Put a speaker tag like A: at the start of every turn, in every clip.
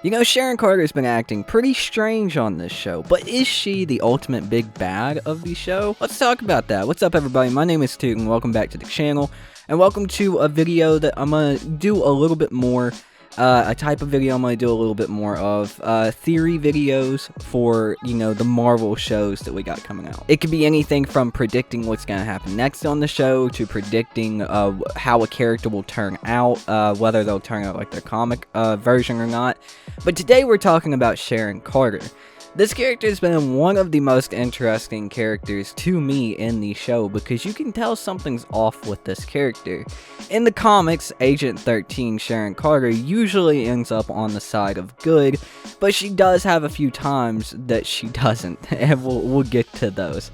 A: You know, Sharon Carter's been acting pretty strange on this show, but is she the ultimate big bad of the show? Let's talk about that. What's up, everybody? My name is Toot, and welcome back to the channel, and welcome to a video that I'm gonna do a little bit more, a type of video I'm gonna do a little bit more of, theory videos for, you know, the Marvel shows that we got coming out. It could be anything from predicting what's gonna happen next on the show, to predicting, how a character will turn out, whether they'll turn out like their comic, version or not. But today we're talking about Sharon Carter. This character has been one of the most interesting characters to me in the show because you can tell something's off with this character. In the comics, Agent 13 Sharon Carter usually ends up on the side of good, but she does have a few times that she doesn't, and we'll get to those.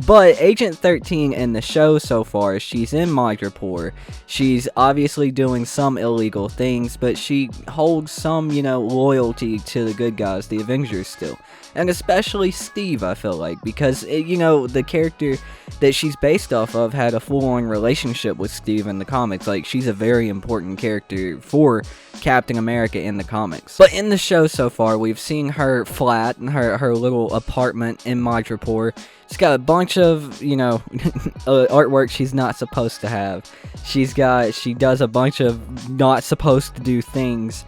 A: But Agent 13 in the show so far, she's in Madripoor. She's obviously doing some illegal things, but she holds some, you know, loyalty to the good guys, the Avengers still. And especially Steve, I feel like, because, you know, the character that she's based off of had a full-on relationship with Steve in the comics. Like, she's a very important character for Captain America in the comics. But in the show so far, we've seen her flat, her little apartment in Madripoor. She's got a bunch of, you know, artwork she's not supposed to have. She does a bunch of not supposed to do things.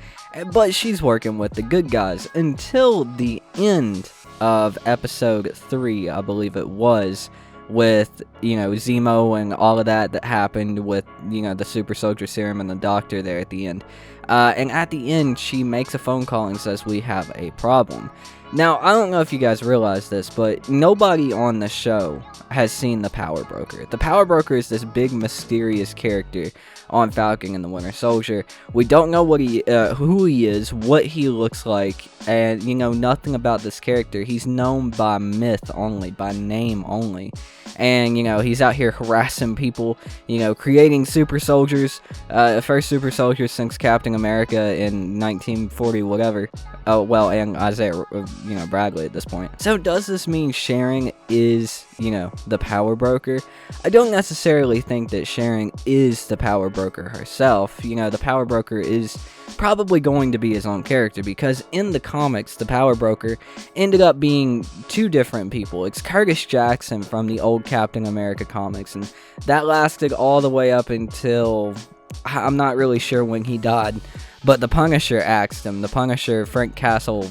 A: But she's working with the good guys until the end of episode 3, I believe it was, with, you know, Zemo and all of that happened with, you know, the super soldier serum and the doctor there at the end. And at the end, she makes a phone call and says, "We have a problem." Now, I don't know if you guys realize this, but nobody on the show has seen the Power Broker. The Power Broker is this big, mysterious character on Falcon and the Winter Soldier. We don't know who he is, what he looks like, and, you know, nothing about this character. He's known by myth only, by name only. And, you know, he's out here harassing people, you know, creating super soldiers, first super soldiers since Captain America in 1940 whatever. Oh, well, and Isaiah, you know, Bradley at this point. So does this mean Sharon is, you know, the Power Broker? I don't necessarily think that Sharon is the Power Broker herself. You know, the Power Broker is probably going to be his own character, because in the comics, the Power Broker ended up being two different people. It's Curtis Jackson from the old Captain America comics, and that lasted all the way up until, I'm not really sure when he died, but the Punisher axed him. The Punisher, Frank Castle,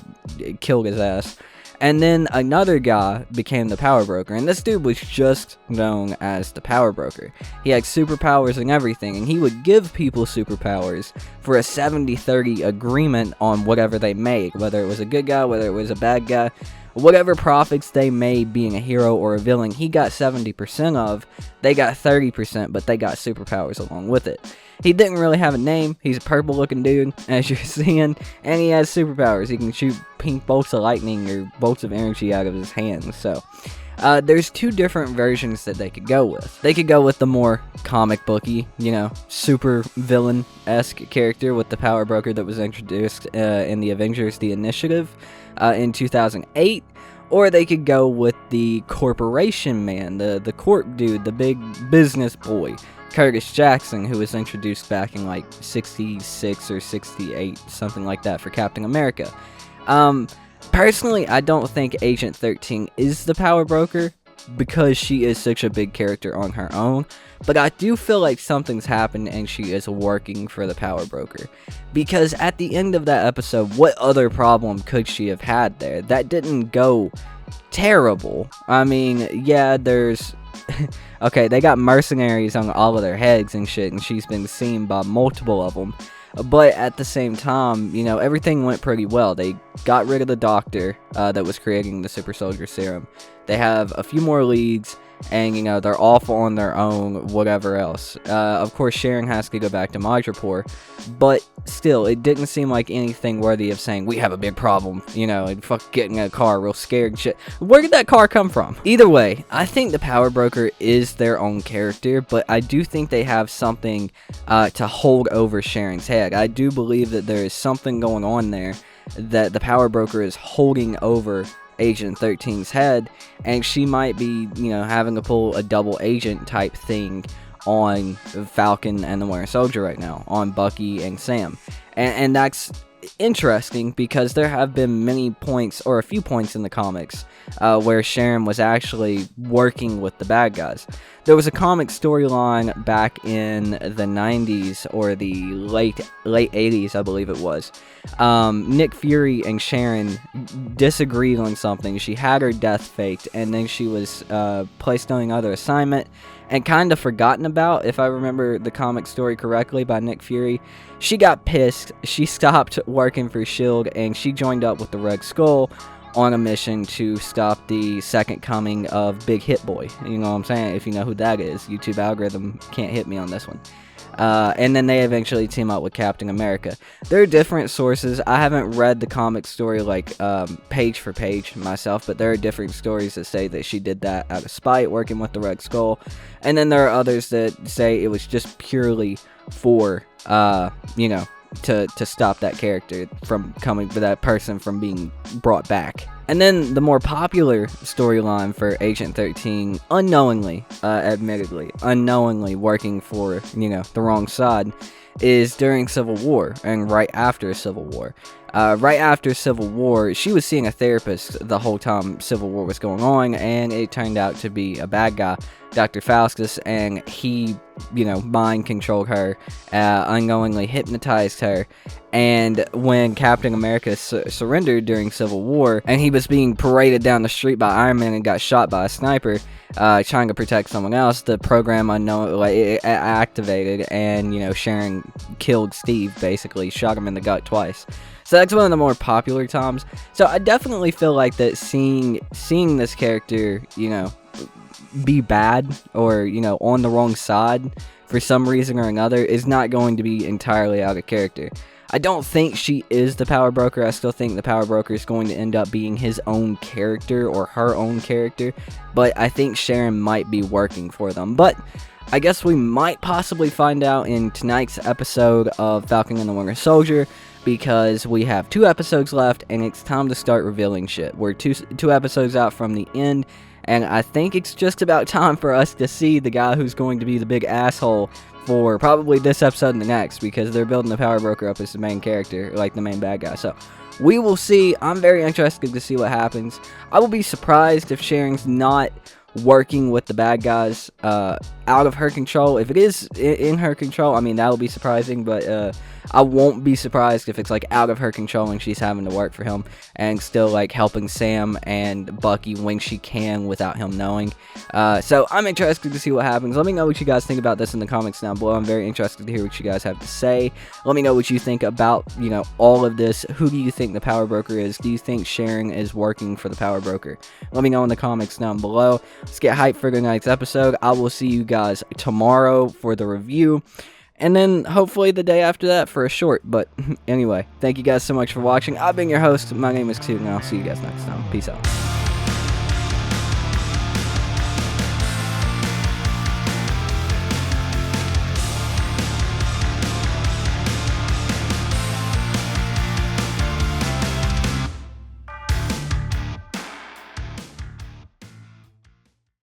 A: killed his ass. And then another guy became the Power Broker, and this dude was just known as the Power Broker. He had superpowers and everything, and he would give people superpowers for a 70-30 agreement on whatever they made, whether it was a good guy, whether it was a bad guy. Whatever profits they made being a hero or a villain, he got 70% of, they got 30%, but they got superpowers along with it. He didn't really have a name. He's a purple looking dude, as you're seeing, and he has superpowers. He can shoot pink bolts of lightning or bolts of energy out of his hands. So there's two different versions that they could go with. They could go with the more comic booky, you know, super villain-esque character with the Power Broker that was introduced in the Avengers The Initiative in 2008. Or they could go with the corporation man, the corp dude, the big business boy, Curtis Jackson, who was introduced back in like 66 or 68, something like that, for Captain America. Personally, I don't think Agent 13 is the Power Broker because she is such a big character on her own, but I do feel like something's happened and she is working for the Power Broker, because at the end of that episode, what other problem could she have had there? That didn't go terrible. I mean, yeah, there's okay, they got mercenaries on all of their heads and shit, and she's been seen by multiple of them. But at the same time, you know, everything went pretty well. They got rid of the doctor that was creating the super soldier serum. They have a few more leads, and, you know, they're off on their own, whatever else. Of course, Sharon has to go back to Madripoor, but still, it didn't seem like anything worthy of saying, we have a big problem, you know, and fuck getting in a car real scared and shit. Where did that car come from? Either way, I think the Power Broker is their own character, but I do think they have something to hold over Sharon's head. I do believe that there is something going on there that the Power Broker is holding over Agent 13's head, and she might be, you know, having to pull a double agent type thing on Falcon and the Winter Soldier right now, on Bucky and Sam. And that's interesting because there have been many points, or a few points in the comics, where Sharon was actually working with the bad guys. There was a comic storyline back in the 90s or the late 80s, I believe it was. Nick Fury and Sharon disagreed on something. She had her death faked, and then she was placed on another assignment and kind of forgotten about, if I remember the comic story correctly, by Nick Fury. She got pissed, she stopped working for S.H.I.E.L.D., and she joined up with the Red Skull on a mission to stop the second coming of Big Hit Boy. You know what I'm saying? If you know who that is. YouTube algorithm can't hit me on this one. And then they eventually team up with Captain America. There are different sources. I haven't read the comic story like page for page myself, but there are different stories that say that she did that out of spite, working with the Red Skull. And then there are others that say it was just purely for, to stop that character from coming, that person from being brought back. And then the more popular storyline for Agent 13, admittedly unknowingly working for, the wrong side, is during Civil War and right after Civil War. Right after Civil War, she was seeing a therapist the whole time Civil War was going on, and it turned out to be a bad guy, Dr. Faustus, and he, mind controlled her, unknowingly hypnotized her. And when Captain America surrendered during Civil War, and he was being paraded down the street by Iron Man and got shot by a sniper, trying to protect someone else, the program it activated, and, Sharon killed Steve, basically, shot him in the gut twice. So that's one of the more popular times. So I definitely feel like that seeing this character, be bad, or, on the wrong side for some reason or another, is not going to be entirely out of character. I don't think she is the Power Broker. I still think the Power Broker is going to end up being his own character or her own character, but I think Sharon might be working for them. But I guess we might possibly find out in tonight's episode of Falcon and the Winter Soldier, because we have 2 episodes left and it's time to start revealing shit. We're two episodes out from the end, and I think it's just about time for us to see the guy who's going to be the big asshole for probably this episode and the next, because they're building the Power Broker up as the main character, like the main bad guy. So we will see. I'm very interested to see what happens. I will be surprised if Sharon's not working with the bad guys out of her control. If it is in her control, I mean, that will be surprising, but I won't be surprised if it's like out of her control and she's having to work for him and still like helping Sam and Bucky when she can without him knowing. So I'm interested to see what happens. Let me know what you guys think about this in the comments down below. I'm very interested to hear what you guys have to say. Let me know what you think about, all of this. Who do you think the Power Broker is? Do you think Sharon is working for the Power Broker? Let me know in the comments down below. Let's get hyped for tonight's episode. I will see you guys tomorrow for the review, and then hopefully the day after that for a short. But anyway, thank you guys so much for watching. I've been your host. My name is Toot, and I'll see you guys next time. Peace out.